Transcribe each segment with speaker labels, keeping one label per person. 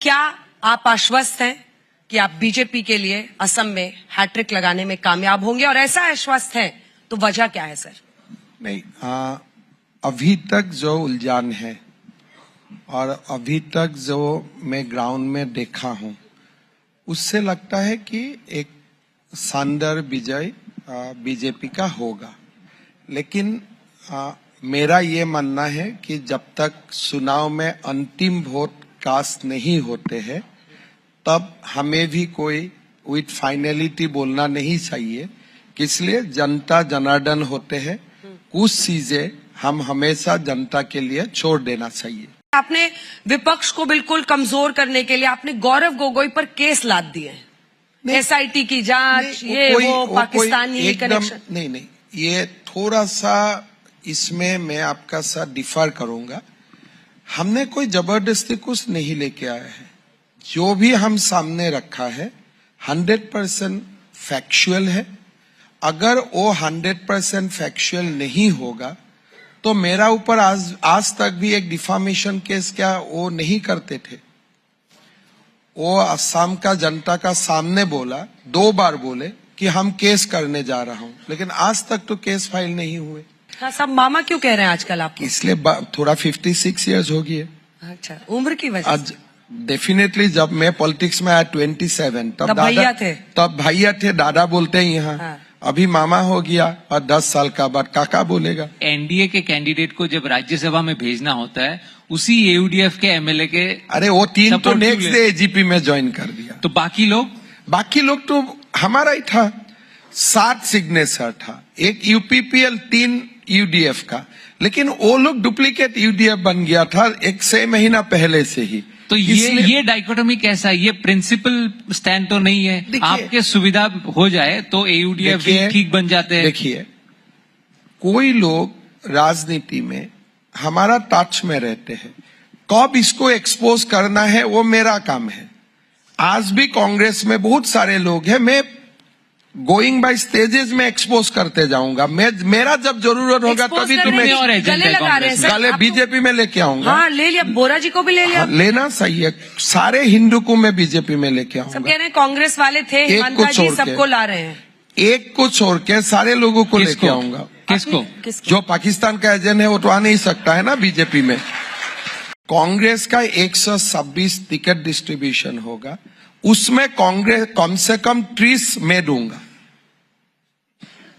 Speaker 1: क्या आप आश्वस्त हैं कि आप बीजेपी के लिए असम में हैट्रिक लगाने में कामयाब होंगे, और ऐसा आश्वस्त है तो वजह क्या है सर?
Speaker 2: नहीं, अभी तक जो उलझान है और अभी तक जो मैं ग्राउंड में देखा हूं, उससे लगता है कि एक शानदार विजय बीजेपी का होगा। लेकिन मेरा ये मानना है कि जब तक चुनाव में अंतिम वोट कास्ट नहीं होते हैं, तब हमें भी कोई विथ फाइनलिटी बोलना नहीं चाहिए। इसलिए जनता जनार्दन होते हैं, कुछ चीजें हम हमेशा जनता के लिए छोड़ देना चाहिए।
Speaker 1: आपने विपक्ष को बिल्कुल कमजोर करने के लिए आपने गौरव गोगोई पर केस लाद दिए, एसआईटी की जांच, ये वो पाकिस्तानी कनेक्शन।
Speaker 2: नहीं, ये थोड़ा सा इसमें मैं आपका साथ डिफर करूंगा। हमने कोई जबरदस्ती कुछ नहीं लेके आया है। जो भी हम सामने रखा है 100% फैक्चुअल है। अगर वो 100% फैक्चुअल नहीं होगा तो मेरा ऊपर आज तक भी एक डिफामेशन केस क्या वो नहीं करते थे। वो असम का जनता का सामने बोला, 2 बार बोले कि हम केस करने जा रहा हूं, लेकिन आज तक तो केस फाइल नहीं हुए।
Speaker 1: हाँ, सब मामा क्यों कह रहे हैं आजकल आप?
Speaker 2: इसलिए थोड़ा 56 इयर्स हो गई है।
Speaker 1: अच्छा, उम्र की वजह से।
Speaker 2: डेफिनेटली जब मैं पॉलिटिक्स में आया 27, तब
Speaker 1: भैया थे,
Speaker 2: भैया थे, दादा बोलते हैं यहाँ। हाँ। अभी मामा हो गया और 10 साल का बाद काका बोलेगा।
Speaker 3: एनडीए के कैंडिडेट को जब राज्यसभा में भेजना होता है, उसी एयूडीएफ के एमएलए के,
Speaker 2: अरे वो 3 तो नेक्स्ट डे एजीपी में ज्वाइन कर दिया।
Speaker 3: तो बाकी लोग
Speaker 2: तो हमारा ही था। 7 सिग्नेचर था, एक यूपीपीएल, 3 यूडीएफ का, लेकिन वो लोग डुप्लीकेट यूडीएफ बन गया था 1 महीना पहले से ही।
Speaker 3: तो ये डाइकोटोमी कैसा है? ये प्रिंसिपल स्टैंड तो नहीं है। आपके सुविधा हो जाए तो एयूडीएफ भी ठीक बन जाते हैं।
Speaker 2: देखिए, कोई लोग राजनीति में हमारा टच में रहते हैं, कब इसको एक्सपोज करना है वो मेरा काम है। आज भी कांग्रेस में बहुत सारे लोग हैं, मैं गोइंग बाय स्टेजेस में एक्सपोज करते जाऊंगा। मेरा जब जरूरत होगा तभी तुम्हें
Speaker 1: गले लगा रहे हैं।
Speaker 2: गले बीजेपी में लेके आऊंगा।
Speaker 1: हाँ, ले लिया, बोरा जी को भी ले लिया।
Speaker 2: हाँ, लेना सही है। सारे हिंदू को मैं बीजेपी में लेके आऊंगा।
Speaker 1: सब कह रहे हैं कांग्रेस वाले थे, हिमंता जी सबको ला रहे हैं।
Speaker 2: एक को छोड़ के सारे लोगों को लेके आऊंगा।
Speaker 3: किसको?
Speaker 2: जो पाकिस्तान का एजेंट है वो तो आ नहीं सकता है ना बीजेपी में। कांग्रेस का 126 टिकट डिस्ट्रीब्यूशन होगा, उसमें कांग्रेस कम से कम 30 में दूंगा।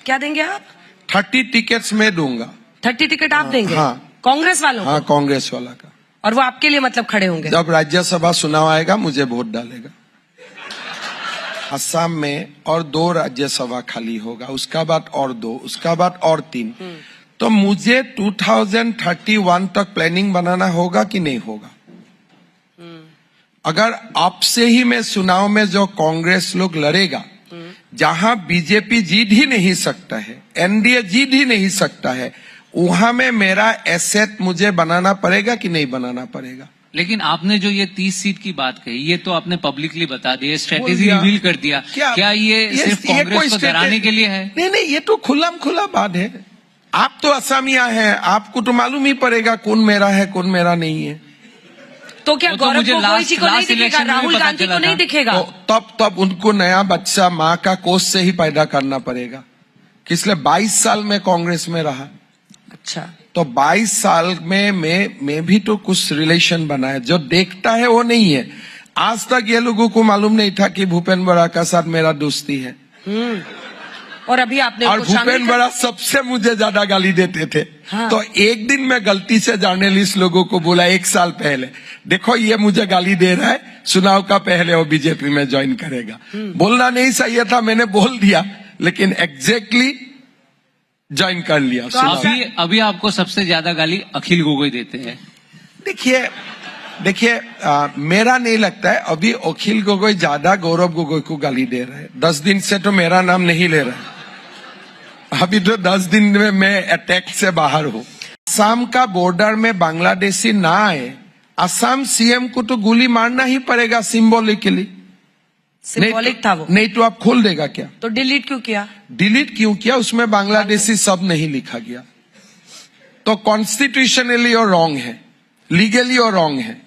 Speaker 1: क्या देंगे आप?
Speaker 2: 30 टिकट्स में दूंगा।
Speaker 1: 30 टिकट आप देंगे?
Speaker 2: हाँ,
Speaker 1: कांग्रेस वालों को?
Speaker 2: हाँ, कांग्रेस वाला का।
Speaker 1: और वो आपके लिए मतलब खड़े होंगे?
Speaker 2: जब राज्यसभा चुनाव आएगा मुझे वोट डालेगा। असम में और 2 राज्यसभा खाली होगा, उसका बाद और 2, उसका बाद और 3। तो मुझे 2031 तक प्लानिंग बनाना होगा कि नहीं होगा? अगर अब से ही मैं चुनाव में जो कांग्रेस लोग लड़ेगा, जहां बीजेपी जीत ही नहीं सकता है, एनडीए जीत ही नहीं सकता है, वहां में मेरा एसेट मुझे बनाना पड़ेगा कि नहीं बनाना पड़ेगा?
Speaker 3: लेकिन आपने जो ये 30 सीट की बात कही, ये तो आपने पब्लिकली बता दिया, स्ट्रेटेजी रिवील कर दिया। क्या ये सिर्फ कांग्रेस को डराने के लिए है?
Speaker 2: नहीं, ये तो खुला बात है। आप तो असमिया हैं, आपको तो मालूम ही पड़ेगा कौन मेरा है कौन मेरा नहीं है।
Speaker 1: तो क्या गौरव गोगोई जी को नहीं दिखेगा, राहुल गांधी को नहीं दिखेगा?
Speaker 2: तो तब उनको नया बच्चा माँ का कोष से ही पैदा करना पड़ेगा। इसलिए 22 साल में कांग्रेस में रहा।
Speaker 1: अच्छा,
Speaker 2: तो 22 साल में मैं भी तो कुछ रिलेशन बना है, जो देखता है वो नहीं है। आज तक ये लोगों को मालूम नहीं था कि भूपेन बड़ा का साथ मेरा दोस्ती है।
Speaker 1: और अभी आपने
Speaker 2: और भूपेन बड़ा सबसे मुझे ज्यादा गाली देते थे। हाँ। तो एक दिन मैं गलती से जर्नलिस्ट लोगों को बोला 1 साल पहले, देखो ये मुझे गाली दे रहा है, चुनाव का पहले वो बीजेपी में ज्वाइन करेगा। बोलना नहीं चाहिए था, मैंने बोल दिया, लेकिन एग्जैक्टली ज्वाइन कर लिया।
Speaker 3: तो अभी आपको सबसे ज्यादा गाली अखिल गोगोई देते हैं।
Speaker 2: देखिए, मेरा नहीं लगता है अभी अखिल गोगोई ज्यादा गौरव गोगोई को गाली दे रहे हैं। 10 दिन से तो मेरा नाम नहीं ले रहा है। अभी तो 10 दिन में मैं अटैक से बाहर हूँ। असम का बॉर्डर में बांग्लादेशी ना आए, असम सीएम को तो गोली मारना ही पड़ेगा सिंबॉलिकली।
Speaker 1: सिंबॉलिक था वो।
Speaker 2: नहीं तो आप खोल देगा क्या?
Speaker 1: तो डिलीट क्यों किया?
Speaker 2: डिलीट क्यों किया? उसमें बांग्लादेशी शब्द नहीं लिखा गया। तो कॉन्स्टिट्यूशनली और रॉन्ग है, लीगली और रॉन्ग है।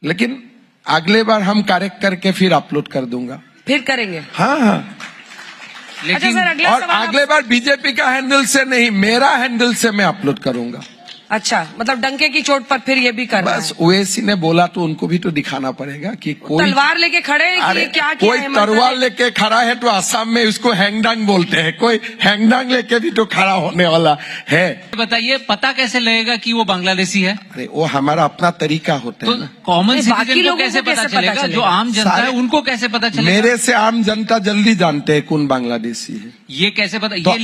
Speaker 2: लेकिन अगले बार हम करेक्ट करके फिर अपलोड कर दूंगा।
Speaker 1: फिर करेंगे?
Speaker 2: हाँ हाँ।
Speaker 1: अच्छा
Speaker 3: लेकिन
Speaker 1: सर, अगला
Speaker 2: और
Speaker 1: सवाल
Speaker 2: अगले बार बीजेपी का हैंडल से नहीं, मेरा हैंडल से मैं अपलोड करूंगा।
Speaker 1: अच्छा, मतलब डंके की चोट पर फिर ये भी करना
Speaker 2: बस
Speaker 1: है।
Speaker 2: ओवैसी ने बोला तो उनको भी तो दिखाना पड़ेगा कि कोई
Speaker 1: तलवार लेके खड़े हैं कि
Speaker 2: अरे
Speaker 1: ये क्या किया
Speaker 2: कोई
Speaker 1: है
Speaker 2: तलवार लेके खड़ा है तो असम में उसको हैंगडांग बोलते हैं, कोई हैंगडांग लेके भी तो खड़ा होने वाला है।
Speaker 3: बताइए, पता कैसे लगेगा कि वो बांग्लादेशी है?
Speaker 2: अरे वो हमारा अपना तरीका होता
Speaker 3: तो
Speaker 2: है ना।
Speaker 3: कॉमन
Speaker 1: बाकी
Speaker 3: सिटीजन को
Speaker 1: लोगों
Speaker 3: कैसे
Speaker 1: को
Speaker 3: पता
Speaker 1: कैसे पता
Speaker 3: चलेगा? जो
Speaker 1: चलेगा?
Speaker 3: आम जनता है
Speaker 2: सारे-
Speaker 3: उनको कैसे पता चलेगा?
Speaker 2: मेरे से आम जनता जल्दी जानते हैं कौन बांग्लादेशी है।
Speaker 3: ये कैसे पता?
Speaker 2: तो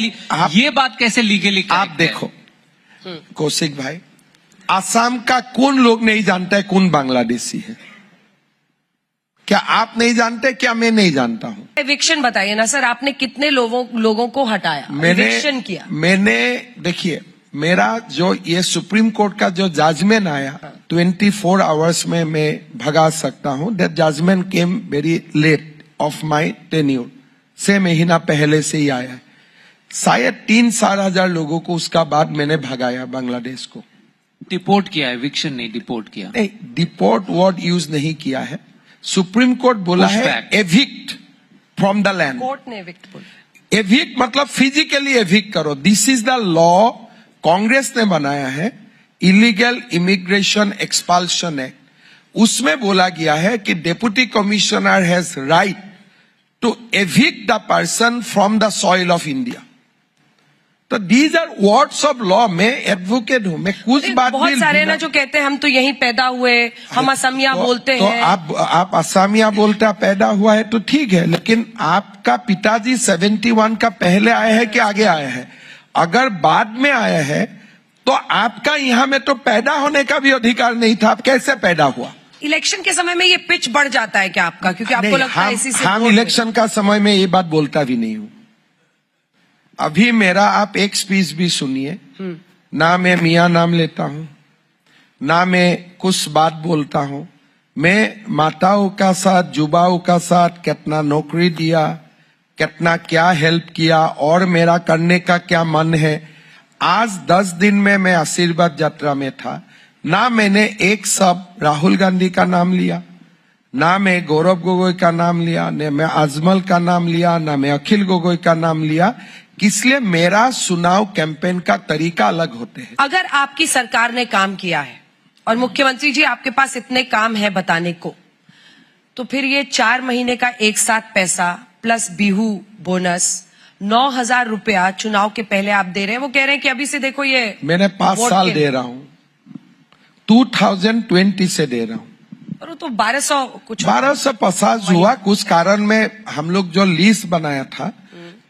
Speaker 3: ये बात कैसे लीगली?
Speaker 2: आप देखो कौशिक भाई, असम का कौन लोग नहीं जानता है कौन बांग्लादेशी है? क्या आप नहीं जानते? क्या मैं नहीं जानता हूं?
Speaker 1: एविक्शन बताइए ना सर, आपने कितने लोगों को हटाया, एविक्शन किया?
Speaker 2: मैंने देखिए, मेरा जो ये सुप्रीम कोर्ट का जो जजमेंट आया 24 आवर्स में मैं भगा सकता हूं। That judgement came very late of my tenure, 6 महीना पहले से ही आया है। शायद 3-4 लोगों को उसका बाद मैंने भगाया बांग्लादेश को।
Speaker 3: डिपोर्ट किया है, एविक्शन नहीं, डिपोर्ट किया।
Speaker 2: नहीं, डिपोर्ट वर्ड यूज नहीं किया है। सुप्रीम कोर्ट बोला है evict from the land.
Speaker 1: Court ने एविक्ट बोला।
Speaker 2: एविक्ट मतलब फिजिकली एविक्ट करो। This is the law Congress ने बनाया है, इलीगल इमिग्रेशन एक्सपल्शन एक्ट। उसमें बोला गया है कि deputy commissioner has right to evict the person from the soil of India. तो these are words of law. मैं एडवोकेट हूं, मैं कुछ बात
Speaker 1: बहुत सारे ना जो कहते हैं हम तो यहीं पैदा हुए, हम असमिया बोलते
Speaker 2: तो
Speaker 1: हैं।
Speaker 2: आप असमिया बोलते पैदा हुआ है तो ठीक है, लेकिन आपका पिताजी 71 का पहले आया है कि आगे आया है? अगर बाद में आया है तो आपका यहाँ में तो पैदा होने का भी अधिकार नहीं था। आप कैसे पैदा हुआ?
Speaker 1: इलेक्शन के समय में ये पिच बढ़ जाता है क्या आपका? क्योंकि आपको लगता है इसी से
Speaker 2: हम इलेक्शन का समय में ये बात बोलता भी नहीं हूं। अभी मेरा आप एक स्पीच भी सुनिए, ना मैं मियाँ नाम लेता हूं, ना मैं कुछ बात बोलता हूं। मैं माताओं का साथ, युवाओं का साथ कितना नौकरी दिया, कितना क्या हेल्प किया और मेरा करने का क्या मन है। आज 10 दिन में मैं आशीर्वाद यात्रा में था, ना मैंने एक सब राहुल गांधी का नाम लिया, ना मैं गौरव गोगोई का नाम लिया, न मैं अजमल का नाम लिया, ना मैं अखिल गोगोई का नाम लिया। इसलिए मेरा चुनाव कैंपेन का तरीका अलग होते हैं।
Speaker 1: अगर आपकी सरकार ने काम किया है और मुख्यमंत्री जी आपके पास इतने काम है बताने को, तो फिर ये 4 महीने का एक साथ पैसा प्लस बिहू बोनस 9,000 रुपया चुनाव के पहले आप दे रहे हैं। वो कह रहे हैं कि अभी से देखो ये
Speaker 2: मैंने 5 साल दे रहा हूं, 2020 से दे रहा हूं।
Speaker 1: और वो तो
Speaker 2: 1250 हुआ। कुछ कारण में हम लोग जो लीज बनाया था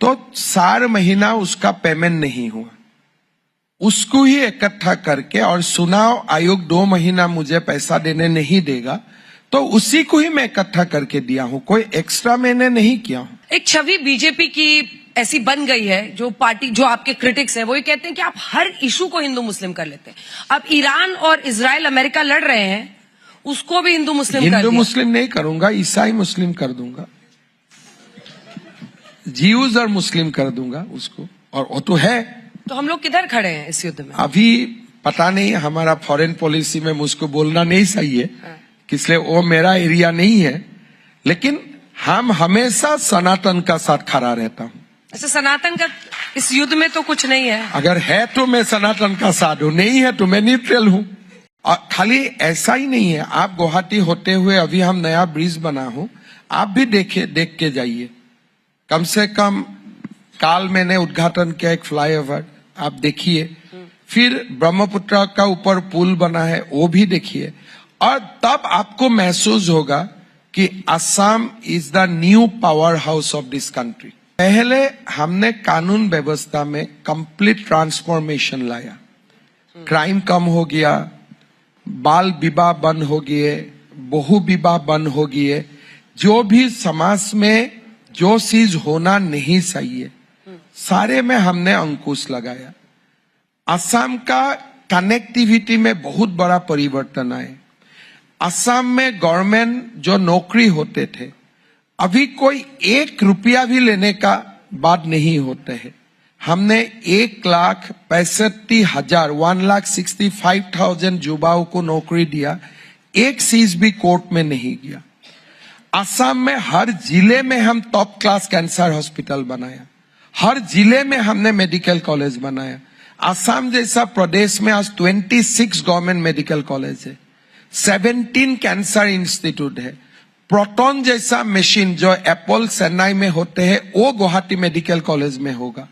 Speaker 2: तो 4 महीना उसका पेमेंट नहीं हुआ, उसको ही इकट्ठा करके, और चुनाव आयोग 2 महीना मुझे पैसा देने नहीं देगा तो उसी को ही मैं इकट्ठा करके दिया हूं, कोई एक्स्ट्रा मैंने नहीं किया हूं।
Speaker 1: एक छवि बीजेपी की ऐसी बन गई है, जो पार्टी, जो आपके क्रिटिक्स हैं वो ये कहते हैं कि आप हर इशू को हिंदू मुस्लिम कर लेते हैं। अब ईरान और इजराइल अमेरिका लड़ रहे हैं, उसको भी हिंदू मुस्लिम कर दिया।
Speaker 2: हिंदू मुस्लिम नहीं करूंगा, ईसाई मुस्लिम कर दूंगा, जीव्स और मुस्लिम कर दूंगा उसको, और वो तो है।
Speaker 1: तो हम लोग किधर खड़े हैं इस युद्ध में?
Speaker 2: अभी पता नहीं, हमारा फॉरेन पॉलिसी में मुझको बोलना नहीं सही है, इसलिए वो मेरा एरिया नहीं है, लेकिन हम हमेशा सनातन का साथ खड़ा रहता हूं।
Speaker 1: ऐसे सनातन का इस युद्ध में तो कुछ नहीं है।
Speaker 2: अगर है तो मैं सनातन का साथ हूं, नहीं है तो मैं न्यूट्रल हूं। और खाली ऐसा ही नहीं है, आप गुवाहाटी होते हुए अभी हम नया ब्रिज बना हूं, आप भी देख के जाइए। कम से कम काल मैंने उद्घाटन किया एक फ्लाईओवर, आप देखिए। फिर ब्रह्मपुत्र का ऊपर पुल बना है, वो भी देखिए, और तब आपको महसूस होगा कि Assam is the new power house of this country. पहले हमने कानून व्यवस्था में कंप्लीट ट्रांसफॉर्मेशन लाया, क्राइम कम हो गया, बाल विवाह बंद हो गए, बहु विवाह बंद हो गए, जो भी समाज में जो चीज होना नहीं चाहिए सारे में हमने अंकुश लगाया। असम का कनेक्टिविटी में बहुत बड़ा परिवर्तन आया। असम में गवर्नमेंट जो नौकरी होते थे, अभी कोई 1 रुपया भी लेने का बात नहीं होते है। हमने 1,65,000 1,65,000 युवाओं को नौकरी दिया। एक चीज भी कोर्ट में नहीं गया। असम में हर जिले में हम टॉप क्लास कैंसर हॉस्पिटल बनाया, हर जिले में हमने मेडिकल कॉलेज बनाया। असम जैसा प्रदेश में आज 26 गवर्नमेंट मेडिकल कॉलेज है, 17 कैंसर इंस्टीट्यूट है। प्रोटॉन जैसा मशीन जो एप्पल चेन्नई में होते हैं वो गुवाहाटी मेडिकल कॉलेज में होगा।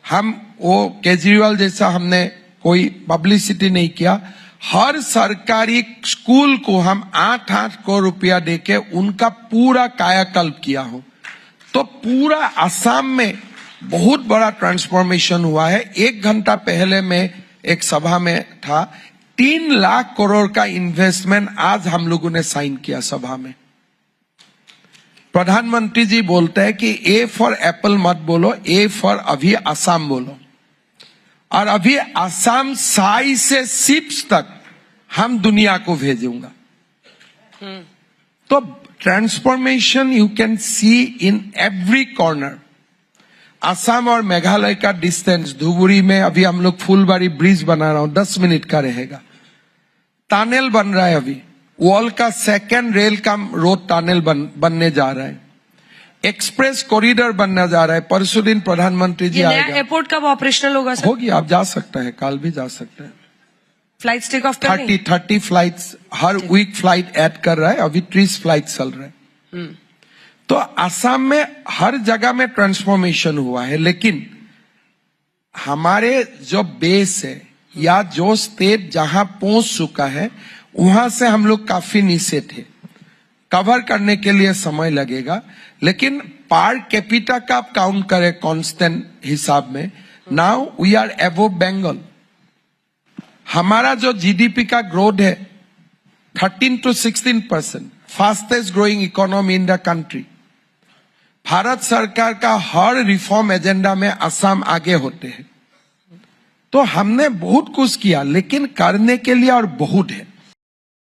Speaker 2: हम वो केजरीवाल जैसा हमने कोई पब्लिसिटी नहीं किया, हर सरकारी स्कूल को हम 8-8 करोड़ रुपया देके उनका पूरा कायाकल्प किया हो। तो पूरा असम में बहुत बड़ा ट्रांसफॉर्मेशन हुआ है। 1 घंटा पहले मैं एक सभा में था, 3 लाख करोड़ का इन्वेस्टमेंट आज हम लोगों ने साइन किया सभा में। प्रधानमंत्री जी बोलते हैं कि ए फॉर एप्पल मत बोलो, ए फॉर अभी असम बोलो। और अभी असम साई से सिप्स तक हम दुनिया को भेजूंगा। तो transformation you can see in every corner. Assam और मेघालय का डिस्टेंस, धुबुरी में अभी हम लोग फुलबारी ब्रिज बना रहा हूं, 10 मिनट का रहेगा। टनल बन रहा है अभी, वर्ल्ड का 2nd रेल का रोड टनल बनने जा रहा है। एक्सप्रेस कॉरिडोर बनने जा रहा है। परसों दिन प्रधानमंत्री जी आएगा।
Speaker 1: एयरपोर्ट कब ऑपरेशनल होगा सर?
Speaker 2: होगी, आप जा सकते हैं, कल भी जा सकते हैं।
Speaker 1: फ्लाइट्स टेक ऑफ कर
Speaker 2: 30 फ्लाइट्स हर वीक फ्लाइट ऐड कर रहा है, अभी 30 फ्लाइट चल रहे हैं। तो असम में हर जगह में ट्रांसफॉर्मेशन हुआ है, लेकिन हमारे जो बेस है या जो स्टेट जहां पहुंच चुका है वहां से हम लोग काफी नीचे थे। कवर करने के लिए समय लगेगा, लेकिन पर कैपिटा का आप काउंट करें कांस्टेंट हिसाब में, now we are above Bengal. हमारा जो जीडीपी का ग्रोथ है 13 to 16%, fastest growing economy in the country. Bharat सरकार का हर रिफॉर्म एजेंडा में असम आगे होते हैं। तो हमने बहुत कुछ किया, लेकिन करने के लिए और बहुत है।